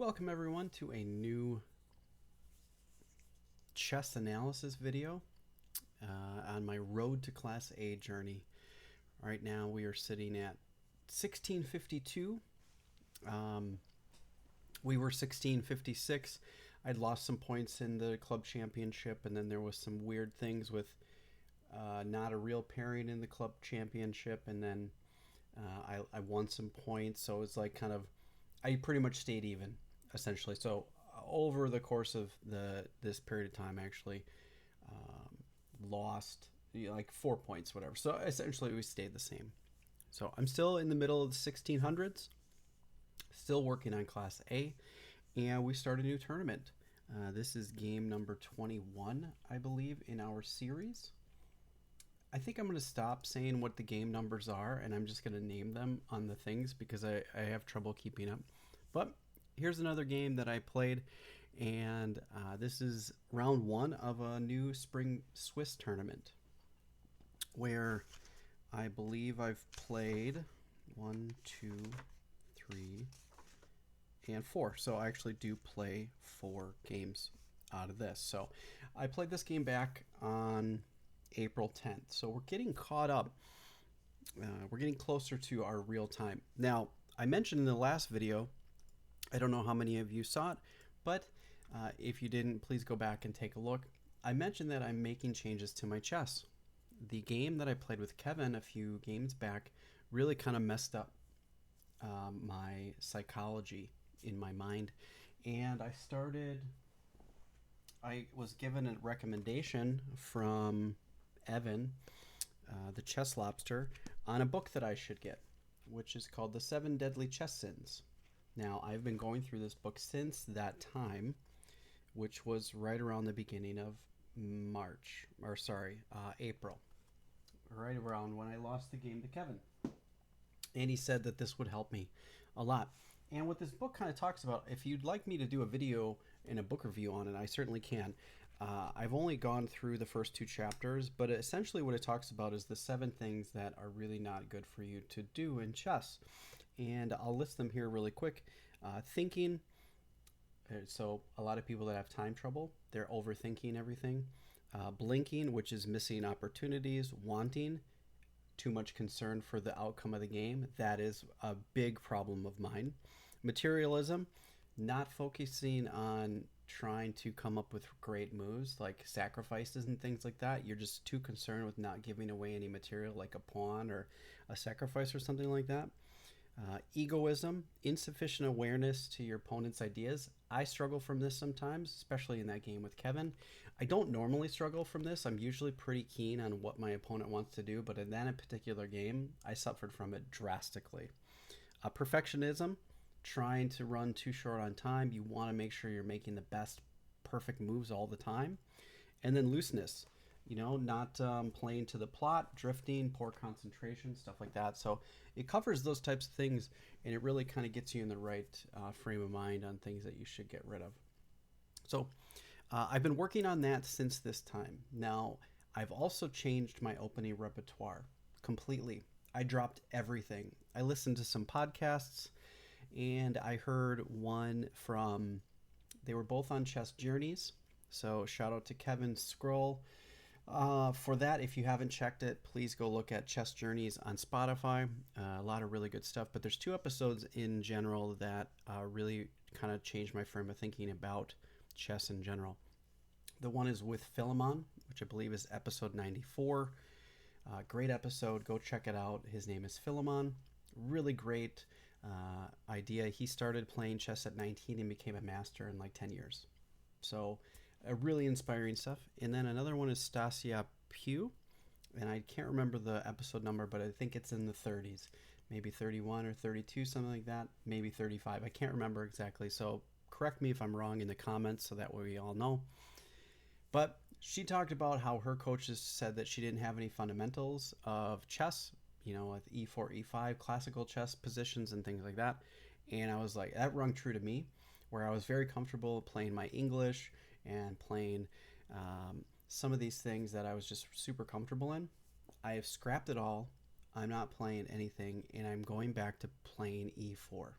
Welcome everyone to a new chess analysis video on my road to Class A journey. Right now we are sitting at 1652. We were 1656. I'd lost some points in the club championship, and then there was some weird things with not a real pairing in the club championship, and then I won some points, so it's like kind of I pretty much stayed even essentially. So over the course of this period of time, I actually lost like 4 points, whatever. So essentially, we stayed the same. So I'm still in the middle of the 1600s, still working on Class A, and we start a new tournament. This is game number 21, I believe, in our series. I think I'm going to stop saying what the game numbers are, and I'm just going to name them on the things because I have trouble keeping up. But here's another game that I played, and this is round one of a new spring Swiss tournament where I believe I've played 1, 2, 3, and 4. So I actually do play 4 games out of this. So I played this game back on April 10th. So we're getting caught up. We're getting closer to our real time. Now, I mentioned in the last video, I don't know how many of you saw it, but if you didn't, please go back and take a look. I mentioned that I'm making changes to my chess. The game that I played with Kevin a few games back really kind of messed up my psychology in my mind. And I was given a recommendation from Evan, the chess lobster, on a book that I should get, which is called The 7 Deadly Chess Sins. Now, I've been going through this book since that time, which was right around the beginning of April, right around when I lost the game to Kevin. And he said that this would help me a lot. And what this book kind of talks about, if you'd like me to do a video and a book review on it, I certainly can. I've only gone through the first 2 chapters, but essentially what it talks about is the 7 things that are really not good for you to do in chess. And I'll list them here really quick. Thinking. So a lot of people that have time trouble, they're overthinking everything. Blinking, which is missing opportunities. Wanting, too much concern for the outcome of the game. That is a big problem of mine. Materialism, not focusing on trying to come up with great moves like sacrifices and things like that. You're just too concerned with not giving away any material like a pawn or a sacrifice or something like that. Egoism, insufficient awareness to your opponent's ideas. I struggle from this sometimes, especially in that game with Kevin. I don't normally struggle from this. I'm usually pretty keen on what my opponent wants to do, but in that particular game, I suffered from it drastically. Perfectionism, trying to run too short on time. You want to make sure you're making the best perfect moves all the time. And then looseness, not playing to the plot, drifting, poor concentration, stuff like that. So it covers those types of things, and it really kind of gets you in the right frame of mind on things that you should get rid of. So I've been working on that since this time. Now, I've also changed my opening repertoire completely. I dropped everything. I listened to some podcasts, and I heard one they were both on Chess Journeys. So shout out to Kevin Scroll. For that, if you haven't checked it, please go look at Chess Journeys on Spotify. A lot of really good stuff, but there's 2 episodes in general that really kind of changed my frame of thinking about chess in general. The one is with Philemon, which I believe is episode 94. Great episode. Go check it out. His name is Philemon. Really great idea. He started playing chess at 19 and became a master in like 10 years. So really inspiring stuff. And then another one is Stasia Pugh, and I can't remember the episode number, but I think it's in the 30s, maybe 31 or 32, something like that, maybe 35. I can't remember exactly, so correct me if I'm wrong in the comments so that way we all know. But she talked about how her coaches said that she didn't have any fundamentals of chess, with E4, E5, classical chess positions and things like that. And I was like, that rung true to me, where I was very comfortable playing my English and playing some of these things that I was just super comfortable in. I have scrapped it all. I'm not playing anything, and I'm going back to playing E4.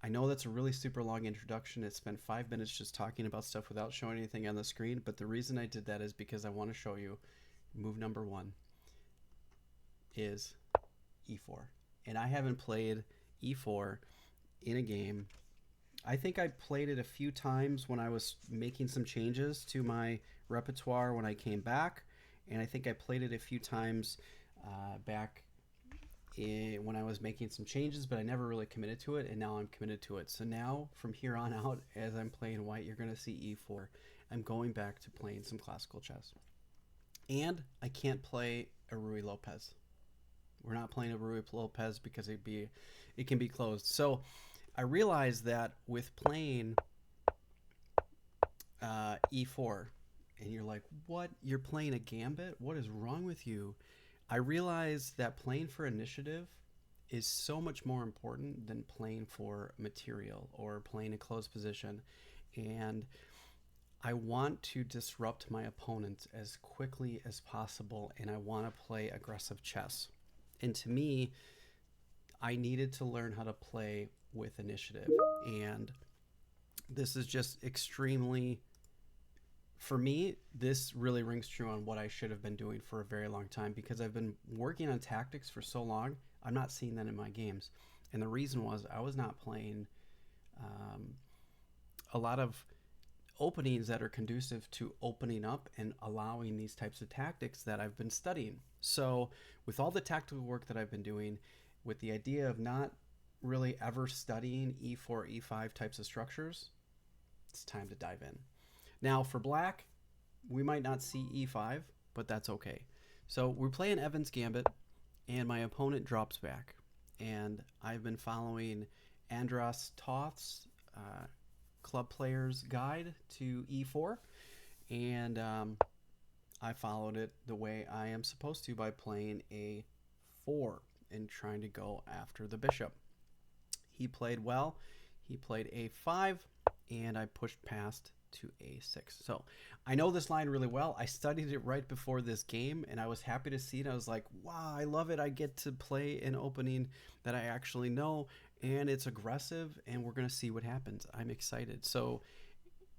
I know that's a really super long introduction. It spent 5 minutes just talking about stuff without showing anything on the screen. But the reason I did that is because I want to show you move number one is e4. And I haven't played e4 in a game. I think I played it a few times when I was making some changes to my repertoire when I came back. And I think I played it a few times back when I was making some changes, but I never really committed to it, and now I'm committed to it. So now, from here on out, as I'm playing white, you're going to see e4. I'm going back to playing some classical chess. And I can't play a Ruy Lopez. We're not playing a Ruy Lopez because it can be closed. So I realized that with playing e4, and you're like, what? You're playing a gambit? What is wrong with you? I realized that playing for initiative is so much more important than playing for material or playing a closed position. And I want to disrupt my opponents as quickly as possible, and I want to play aggressive chess. And to me, I needed to learn how to play with initiative. And this is just extremely, for me, this really rings true on what I should have been doing for a very long time, because I've been working on tactics for so long. I'm not seeing that in my games. And the reason was I was not playing a lot of openings that are conducive to opening up and allowing these types of tactics that I've been studying. So with all the tactical work that I've been doing, with the idea of not really ever studying e4, e5 types of structures, it's time to dive in. Now for black, we might not see e5, but that's okay. So we're playing Evans Gambit, and my opponent drops back. And I've been following Andras Toth's Club Player's Guide to e4, and I followed it the way I am supposed to by playing a4 and trying to go after the bishop. He played well. He played a5, and I pushed past to a6. So I know this line really well. I studied it right before this game, and I was happy to see it. I was like, wow, I love it. I get to play an opening that I actually know, and it's aggressive, and we're going to see what happens. I'm excited. So,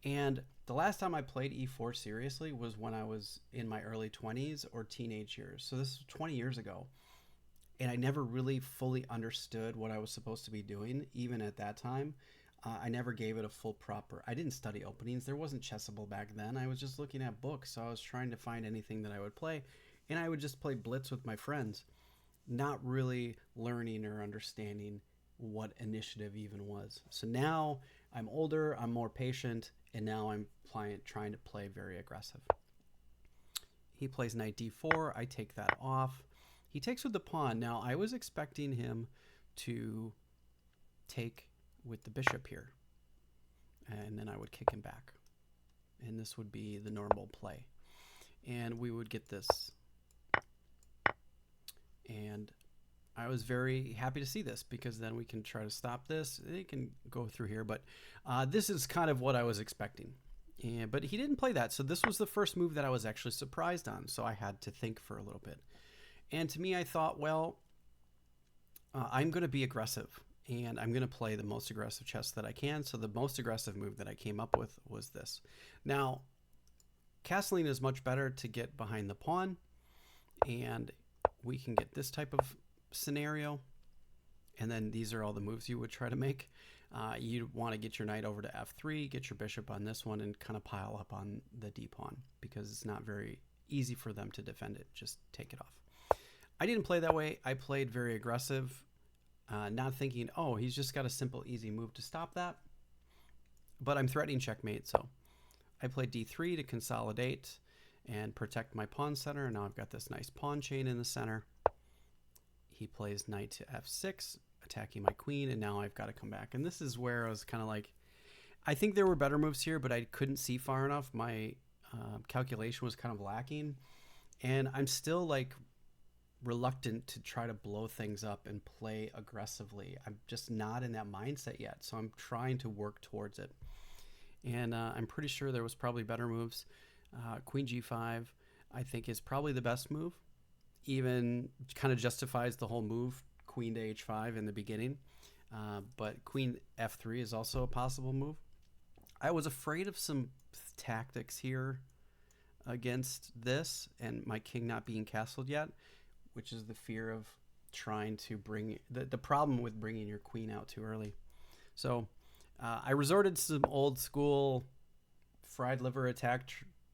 and the last time I played e4 seriously was when I was in my early 20s or teenage years. So this is 20 years ago. And I never really fully understood what I was supposed to be doing, even at that time. I never gave it a full proper. I didn't study openings. There wasn't Chessable back then. I was just looking at books. So I was trying to find anything that I would play. And I would just play Blitz with my friends, not really learning or understanding what initiative even was. So now I'm older, I'm more patient, and now I'm trying to play very aggressive. He plays knight d4. I take that off. He takes with the pawn. Now, I was expecting him to take with the bishop here, and then I would kick him back. And this would be the normal play. And we would get this. And I was very happy to see this, because then we can try to stop this. It can go through here, but this is kind of what I was expecting. But he didn't play that, so this was the first move that I was actually surprised on, so I had to think for a little bit. And to me, I thought, well, I'm going to be aggressive, and I'm going to play the most aggressive chess that I can. So the most aggressive move that I came up with was this. Now, castling is much better to get behind the pawn, and we can get this type of scenario. And then these are all the moves you would try to make. You want to get your knight over to f3, get your bishop on this one, and kind of pile up on the d pawn, because it's not very easy for them to defend it. Just take it off. I didn't play that way. I played very aggressive, not thinking, oh, he's just got a simple, easy move to stop that. But I'm threatening checkmate, so I played d3 to consolidate and protect my pawn center. And now I've got this nice pawn chain in the center. He plays knight to f6, attacking my queen, and now I've got to come back. And this is where I was kind of like, I think there were better moves here, but I couldn't see far enough. My calculation was kind of lacking, and I'm still like reluctant to try to blow things up and play aggressively. I'm just not in that mindset yet, so I'm trying to work towards it. And I'm pretty sure there was probably better moves. Queen g5, I think, is probably the best move. Even kind of justifies the whole move, queen to h5 in the beginning. But queen f3 is also a possible move. I was afraid of some tactics here against this and my king not being castled yet, which is the fear of trying to bring the problem with bringing your queen out too early. So I resorted to some old school fried liver attack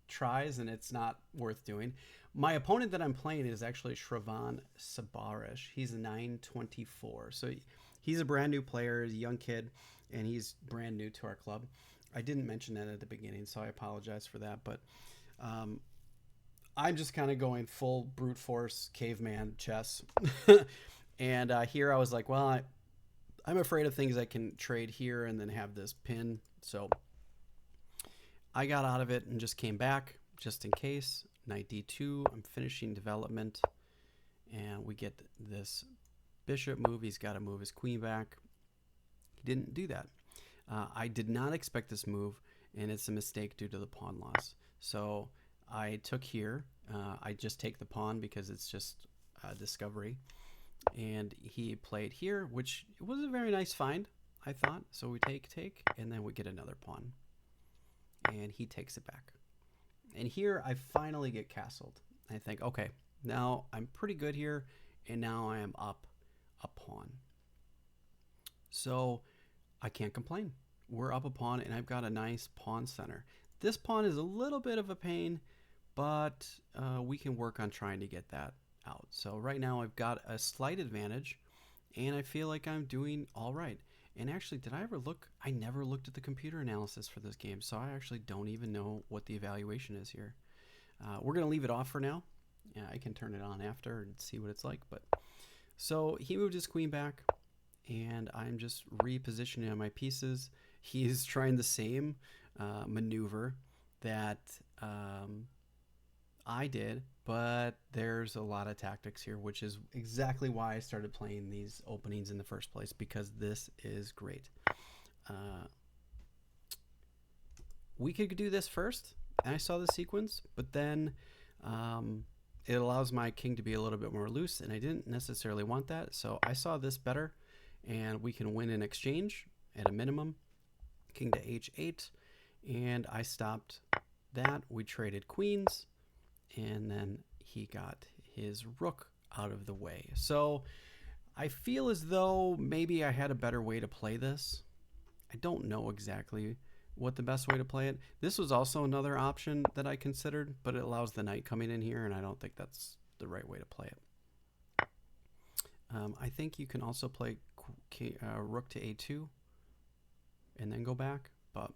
tries, and it's not worth doing. My opponent that I'm playing is actually Shravan Sabarish. He's a 924. So he's a brand new player, he's a young kid, and he's brand new to our club. I didn't mention that at the beginning, so I apologize for that. But um, I'm just kind of going full brute force caveman chess. And here I was like, well, I'm afraid of things I can trade here and then have this pin. So I got out of it and just came back just in case. Knight d2. I'm finishing development. And we get this bishop move. He's got to move his queen back. He didn't do that. I did not expect this move, and it's a mistake due to the pawn loss. So I took here. I just take the pawn because it's just discovery. And he played here, which was a very nice find, I thought. So we take, and then we get another pawn. And he takes it back. And here I finally get castled. I think, okay, now I'm pretty good here, and now I am up a pawn. So I can't complain. We're up a pawn, and I've got a nice pawn center. This pawn is a little bit of a pain, but we can work on trying to get that out. So right now I've got a slight advantage, and I feel like I'm doing all right. And actually, did I ever look? I never looked at the computer analysis for this game, so I actually don't even know what the evaluation is here. We're going to leave it off for now. Yeah, I can turn it on after and see what it's like. But so he moved his queen back, and I'm just repositioning my pieces. He's trying the same maneuver that I did, but there's a lot of tactics here, which is exactly why I started playing these openings in the first place, because this is great. We could do this first, and I saw the sequence, but then it allows my king to be a little bit more loose, and I didn't necessarily want that, so I saw this better, and we can win in exchange at a minimum. King to h8, and I stopped that. We traded queens, and then he got his rook out of the way. So I feel as though maybe I had a better way to play this. I don't know exactly what the best way to play it. This was also another option that I considered, but it allows the knight coming in here, and I don't think that's the right way to play it. I think you can also play rook to a2 and then go back, but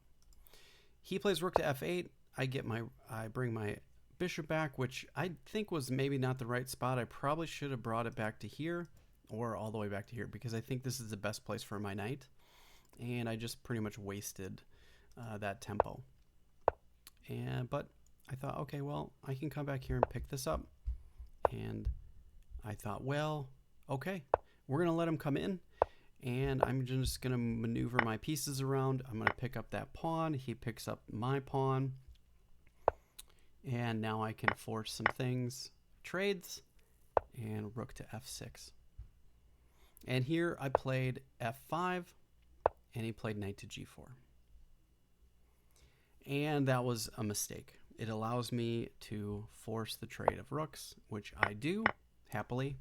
he plays rook to f8. I bring my bishop back, which I think was maybe not the right spot. I probably should have brought it back to here or all the way back to here, because I think this is the best place for my knight, and I just pretty much wasted that tempo. But I thought, okay, well, I can come back here and pick this up, and I thought, well, okay, we're gonna let him come in, and I'm just gonna maneuver my pieces around. I'm gonna pick up that pawn. He picks up my pawn, and now I can force some things, trades, and rook to f6. And here I played f5, and he played knight to g4. And that was a mistake. It allows me to force the trade of rooks, which I do, happily.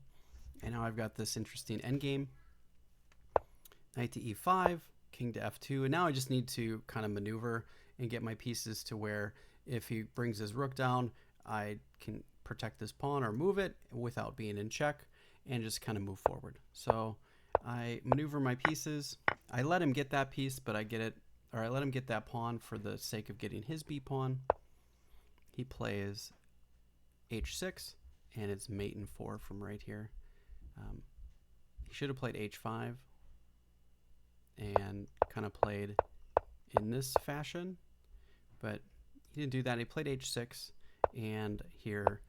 And now I've got this interesting endgame. Knight to e5, king to f2, and now I just need to kind of maneuver and get my pieces to where if he brings his rook down, I can protect this pawn or move it without being in check and just kind of move forward. So I maneuver my pieces. I let him get that piece, but I let him get that pawn for the sake of getting his b pawn. He plays h6, and it's mate in 4 from right here. He should have played h5 and kind of played in this fashion, but he didn't do that. He played h6, and here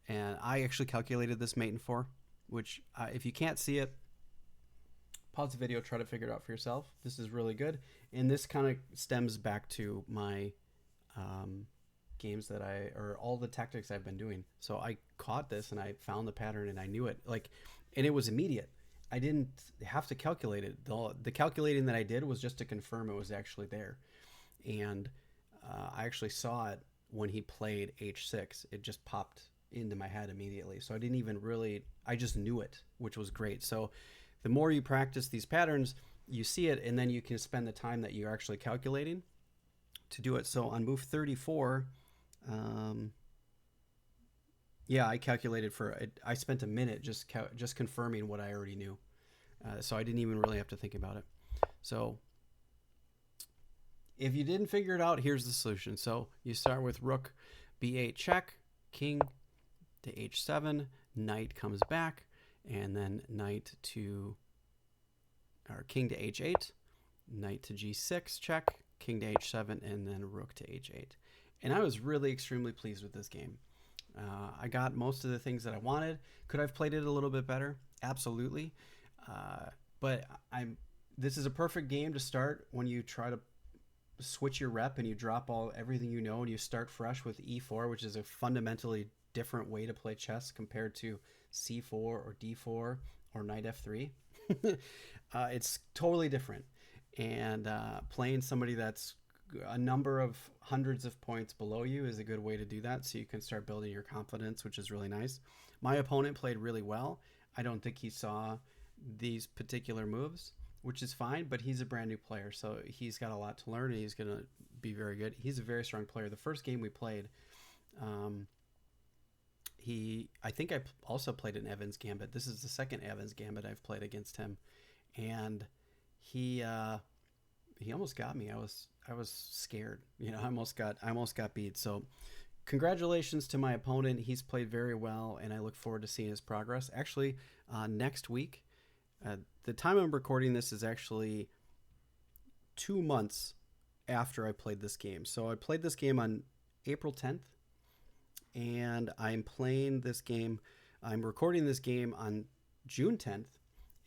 and I actually calculated this mate in 4, which if you can't see it, pause the video, try to figure it out for yourself. This is really good, and this kind of stems back to my games or all the tactics I've been doing. So I caught this, and I found the pattern, and I knew it, and it was immediate. I didn't have to calculate it. The calculating that I did was just to confirm it was actually there. And I actually saw it when he played H6. It just popped into my head immediately. So I didn't even really, I just knew it, which was great. So the more you practice these patterns, you see it, and then you can spend the time that you're actually calculating to do it. So on move 34, yeah, I calculated for it. I spent a minute just confirming what I already knew. So I didn't even really have to think about it. So if you didn't figure it out, here's the solution. So you start with rook b8 check, king to h7, knight comes back, and then knight to, or king to h8, knight to g6 check, king to h7, and then rook to h8. And I was really extremely pleased with this game. I got most of the things that I wanted. Could I have played it a little bit better? Absolutely. But this is a perfect game to start when you try to switch your rep and you drop everything you know and you start fresh with e4, which is a fundamentally different way to play chess compared to c4 or d4 or knight f3. It's totally different. And playing somebody that's a number of hundreds of points below you is a good way to do that, so you can start building your confidence, which is really nice. My opponent played really well. I don't think he saw these particular moves, which is fine, but he's a brand new player, so he's got a lot to learn, and he's going to be very good. He's a very strong player. The first game we played, I think I also played an Evans Gambit. This is the second Evans Gambit I've played against him, and he almost got me. I was scared. You know, I almost got beat. So congratulations to my opponent. He's played very well, and I look forward to seeing his progress. Actually, next week, the time I'm recording this is actually 2 months after I played this game. So I played this game on April 10th, and I'm playing this game. I'm recording this game on June 10th,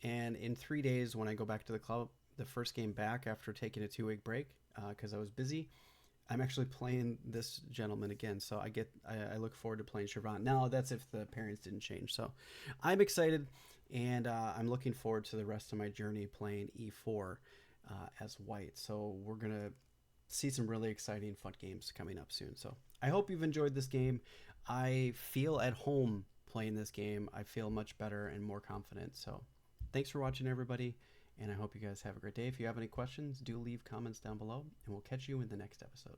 and in 3 days when I go back to the club, the first game back after taking a 2-week break because I was busy, I'm actually playing this gentleman again. So I look forward to playing Shervant. Now that's if the pairings didn't change. So I'm excited, and I'm looking forward to the rest of my journey playing e4 as white. So we're gonna see some really exciting fun games coming up soon. So I hope you've enjoyed this game. I feel at home playing this game. I feel much better and more confident. So thanks for watching, everybody. And I hope you guys have a great day. If you have any questions, do leave comments down below, and we'll catch you in the next episode.